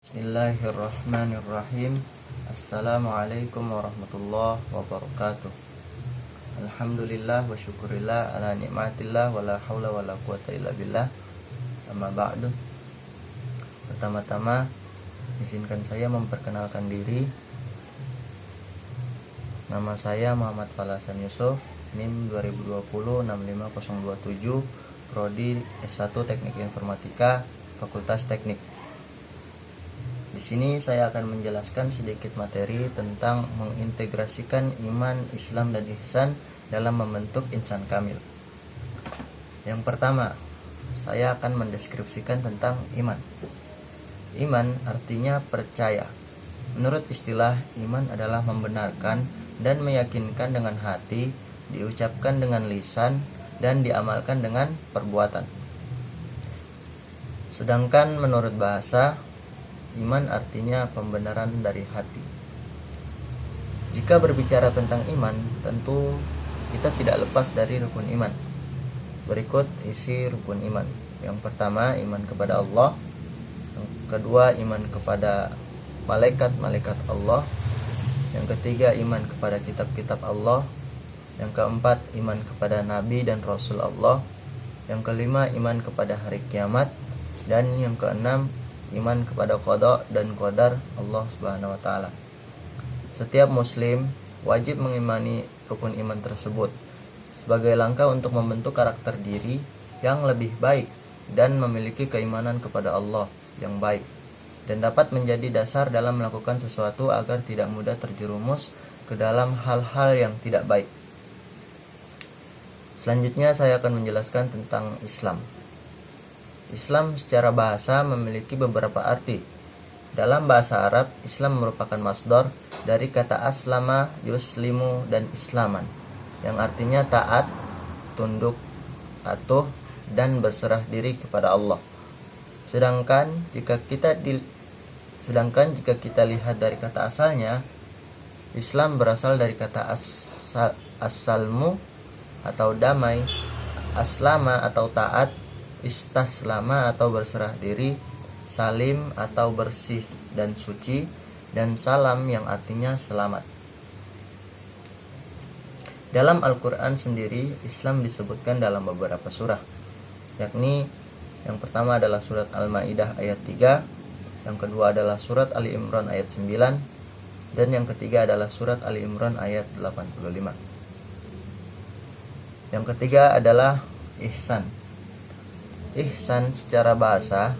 Bismillahirrahmanirrahim. Assalamualaikum warahmatullahi wabarakatuh. Alhamdulillah wa syukurillah ala nikmatillah wa la hawla wa la quwata illa billah. Amma ba'du. Pertama-tama izinkan saya memperkenalkan diri. Nama saya Muhammad Falasan Yusuf, NIM 2020 65027, Prodi S1 Teknik Informatika, Fakultas Teknik. Di sini saya akan menjelaskan sedikit materi tentang mengintegrasikan iman, Islam, dan ihsan dalam membentuk insan kamil. Yang pertama, saya akan mendeskripsikan tentang iman. Iman artinya percaya. Menurut istilah, iman adalah membenarkan dan meyakinkan dengan hati, diucapkan dengan lisan, dan diamalkan dengan perbuatan. Sedangkan menurut bahasa, iman artinya pembenaran dari hati. Jika berbicara tentang iman, tentu kita tidak lepas dari rukun iman. Berikut isi rukun iman. Yang pertama, iman kepada Allah. Yang kedua, iman kepada malaikat-malaikat Allah. Yang ketiga, iman kepada kitab-kitab Allah. Yang keempat, iman kepada nabi dan rasul Allah. Yang kelima, iman kepada hari kiamat. Dan yang keenam, iman kepada qada dan qadar Allah Subhanahu wa taala. Setiap muslim wajib mengimani rukun iman tersebut sebagai langkah untuk membentuk karakter diri yang lebih baik dan memiliki keimanan kepada Allah yang baik, dan dapat menjadi dasar dalam melakukan sesuatu agar tidak mudah terjerumus ke dalam hal-hal yang tidak baik. Selanjutnya saya akan menjelaskan tentang Islam. Islam secara bahasa memiliki beberapa arti. Dalam bahasa Arab, Islam merupakan masdar dari kata aslama, yuslimu, dan islaman, yang artinya taat, tunduk, patuh, dan berserah diri kepada Allah. Sedangkan jika kita lihat dari kata asalnya, Islam berasal dari kata as-salmu atau damai, aslama atau taat, istaslama atau berserah diri, salim atau bersih dan suci, dan salam yang artinya selamat. Dalam Al-Quran sendiri, Islam disebutkan dalam beberapa surah, yakni yang pertama adalah surat Al-Ma'idah ayat 3, yang kedua adalah surat Ali Imran ayat 9, dan yang ketiga adalah surat Ali Imran ayat 85. Yang ketiga adalah ihsan. Ihsan secara bahasa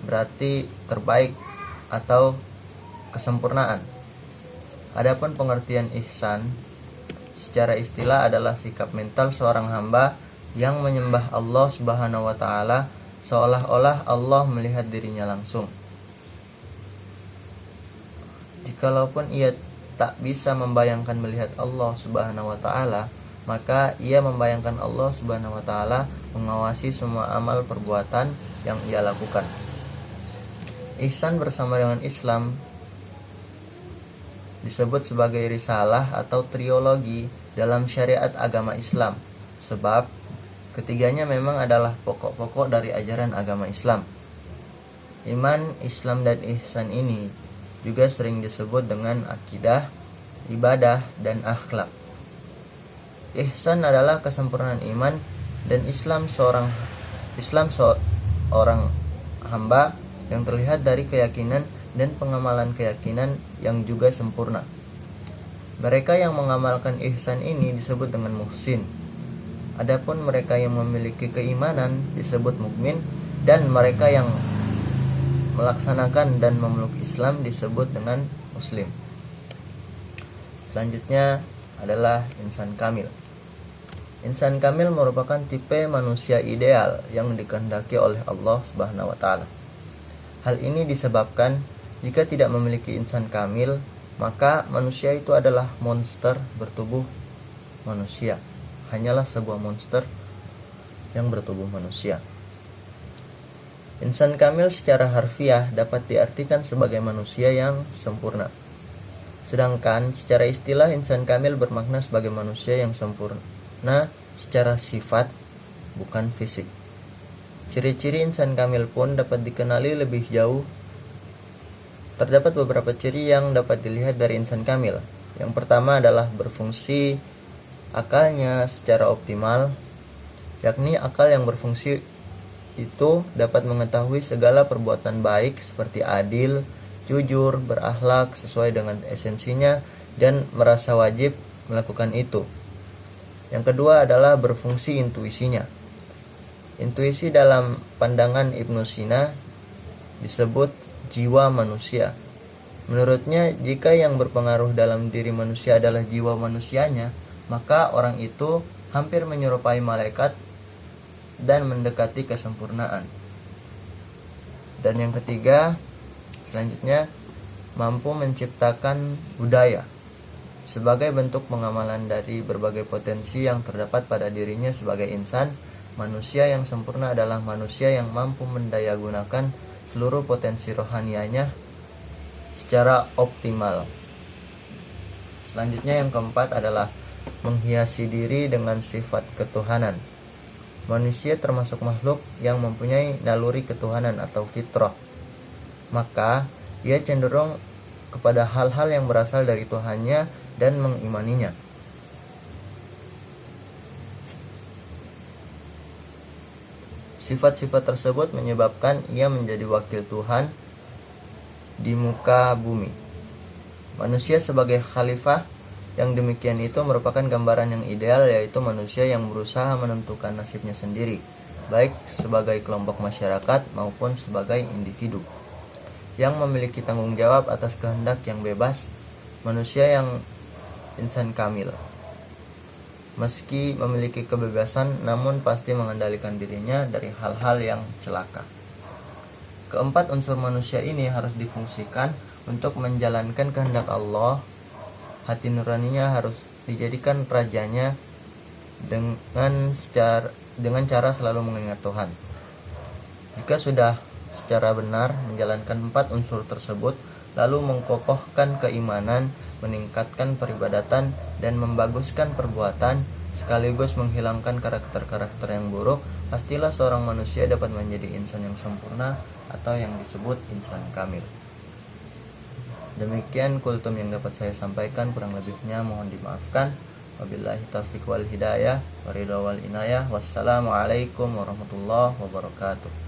berarti terbaik atau kesempurnaan. Adapun pengertian ihsan secara istilah adalah sikap mental seorang hamba yang menyembah Allah Subhanahu wa taala seolah-olah Allah melihat dirinya langsung. Jikalaupun ia tak bisa membayangkan melihat Allah Subhanahu wa taala, maka ia membayangkan Allah Subhanahu wa taala mengawasi semua amal perbuatan yang ia lakukan. Ihsan bersama dengan Islam disebut sebagai risalah atau trilogi dalam syariat agama Islam, sebab ketiganya memang adalah pokok-pokok dari ajaran agama Islam. Iman, Islam, dan ihsan ini juga sering disebut dengan akidah, ibadah, dan akhlak. Ihsan adalah kesempurnaan iman, dan Islam seorang hamba yang terlihat dari keyakinan dan pengamalan keyakinan yang juga sempurna. Mereka yang mengamalkan ihsan ini disebut dengan muhsin. Adapun mereka yang memiliki keimanan disebut mukmin, dan mereka yang melaksanakan dan memeluk Islam disebut dengan muslim. Selanjutnya adalah insan kamil. Insan kamil merupakan tipe manusia ideal yang dikehendaki oleh Allah Subhanahu wa taala. Hal ini disebabkan jika tidak memiliki insan kamil, maka manusia itu adalah monster bertubuh manusia. Hanyalah sebuah monster yang bertubuh manusia. Insan kamil secara harfiah dapat diartikan sebagai manusia yang sempurna. Sedangkan secara istilah insan kamil bermakna sebagai manusia yang sempurna secara sifat, bukan fisik. Ciri-ciri insan kamil pun dapat dikenali lebih jauh Terdapat beberapa ciri yang dapat dilihat dari insan kamil. Yang pertama adalah berfungsi akalnya secara optimal, yakni akal yang berfungsi itu dapat mengetahui segala perbuatan baik seperti adil, jujur, berakhlak sesuai dengan esensinya, dan merasa wajib melakukan itu. Yang kedua adalah berfungsi intuisinya. Intuisi dalam pandangan Ibnu Sina disebut jiwa manusia. Menurutnya, jika yang berpengaruh dalam diri manusia adalah jiwa manusianya, maka orang itu hampir menyerupai malaikat dan mendekati kesempurnaan. Dan yang ketiga, selanjutnya, mampu menciptakan budaya sebagai bentuk pengamalan dari berbagai potensi yang terdapat pada dirinya sebagai insan. Manusia yang sempurna adalah manusia yang mampu mendayagunakan seluruh potensi rohanianya secara optimal. Selanjutnya yang keempat adalah menghiasi diri dengan sifat ketuhanan. Manusia termasuk makhluk yang mempunyai naluri ketuhanan atau fitrah. Maka ia cenderung kepada hal-hal yang berasal dari Tuhannya dan mengimaninya. Sifat-sifat tersebut menyebabkan ia menjadi wakil Tuhan di muka bumi. Manusia sebagai khalifah yang demikian itu merupakan gambaran yang ideal, yaitu manusia yang berusaha menentukan nasibnya sendiri, baik sebagai kelompok masyarakat maupun sebagai individu, yang memiliki tanggung jawab atas kehendak yang bebas. Manusia yang insan kamil, meski memiliki kebebasan, namun pasti mengendalikan dirinya dari hal-hal yang celaka. Keempat unsur manusia ini harus difungsikan untuk menjalankan kehendak Allah. Hati nuraninya harus dijadikan rajanya dengan cara selalu mengingat Tuhan. Jika sudah secara benar menjalankan empat unsur tersebut, lalu mengkokohkan keimanan, meningkatkan peribadatan, dan membaguskan perbuatan, sekaligus menghilangkan karakter-karakter yang buruk, pastilah seorang manusia dapat menjadi insan yang sempurna atau yang disebut insan kamil. Demikian kultum yang dapat saya sampaikan, kurang lebihnya mohon dimaafkan. Wabillahi taufiq wal hidayah, waridha wal inayah. Wassalamualaikum warahmatullahi wabarakatuh.